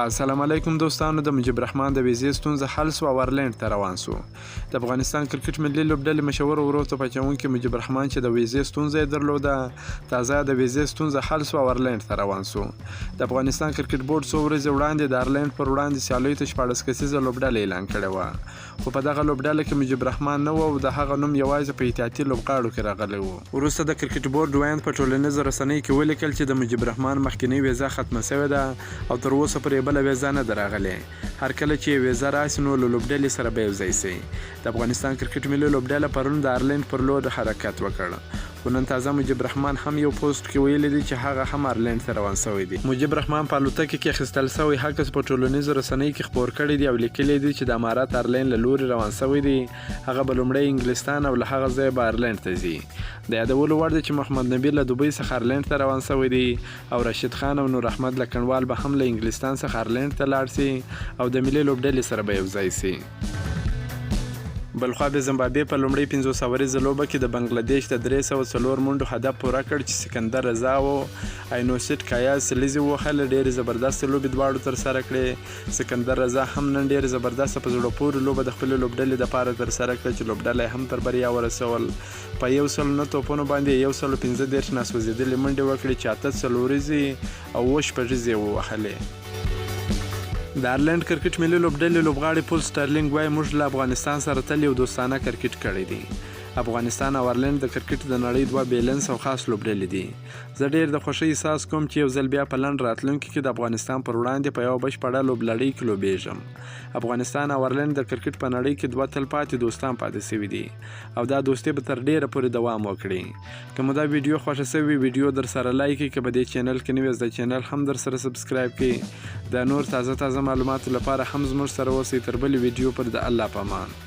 السلام علیکم دوستانو. د مجيب الرحمن د ویزې ستونزه حل سوه او آیرلینډ ته روان سو. د افغانستان کرکټ ملي لوبډلې مشهور وروته پاچونکي مجيب الرحمن چې د ویزې ستونزه یې درلوده تازه د ویزې ستونزه حل سوه او آیرلینډ ته روان سو. د افغانستان کرکټ بورډ څو ورځې وړاندې د آیرلینډ پر وړاندې سیالیو ته 14 کسیزه لوبډله اعلان کړې وه، خو په دغه لوبډله کې مجيب الرحمن نه و او د هغه نوم یوازې په احتیاطي لوبغاړو کې راغلی و. وروسته د کرکټ بورډ دویند په ټولنیزو رسنیو کې ولیکل چې د مجيب الرحمن مخکینی ویزه ختمه شوې ده او تر اوسه پرې بله ویزه نه ده راغلی. هر کله چې ویزه راسي نو له لوبډلې سره به یوځای سي. د افغانستان کرکټ ملي لوبډله پرون د آیرلینډ پر لور حرکت وکړ، خو نن تازه مجيب الرحمن هم یو پوسټ کې ویلي دی چې هغه هم آیرلینډ ته روان شوی دی. مجيب الرحمن په الوتکه کې اخیستل شوی حقس په ټولنیزو رسنیو کې خپور کړی دی او لیکلی دی چې د امارات آیرلینډ له لوري روان شوی دی. هغه به لومړی انګلستان او له هغه ځایه به آیرلینډ ته ځي. د یادولو وړ دی چې محمد نبی له دوبۍ څخه آیرلینډ ته روان شوی دی او رشید خان او نور احمد لکنوال به هم له انګلستان څخه آیرلینډ ته لاړ سي او د ملي لوبډلې سره به یوځای سي. بلخوا به زمبابوې په لومړۍ 500 ورځې لوبه کې د بنګلادیش د 304 منډو هدف پوره کړ چې سکندر رضا او اینوسیټ کایاس لیزي وخل ډېرې زبردست لوبې دواړو تر سره کړې. سکندر رضا هم نن ډېر زبردست په زړه پورې لوبه د خپل لوبډلې لپاره تر سره کړه چې لوبډله هم تر بریا ورسول. په 109 توپونو باندې 115 ناسوځېدلې منډې وکړې چې 8 څلوريزې او 8 شپږیزې ووهلې. د آیرلینډ کرکټ ملي لوبډلې لوبغاړي پول سټرلینګ وایي موږ له افغانستان سره تل یو دوستانه کرکټ کړی دی. افغانستان او آیرلینډ د کرکټ د نړۍ دوه بیلنس او خاص لوبډلې دي. زه ډېر د خوښۍ احساس کوم چې یو ځل بیا په لنډ راتلونکي کې د افغانستان پر وړاندې په یوه بشپړه لوبلړۍ کې لوبېږم. افغانستان او آیرلینډ د کرکټ په نړۍ کې دوه تلپاتې دوستان پاتې شوي دي او دا دوستي به تر ډېره پورې دوام وکړي. که مو دا ویډیو خوښه شوې ویډیو در سره لایک کړئ، که په دې چینل کې نوی یاست د چینل هم در سره سبسکرایب کړئ. د نور تازه معلوماتو لپاره هم زموږ سره اوسئ. تر بلې ویډیو پر د الله په امان.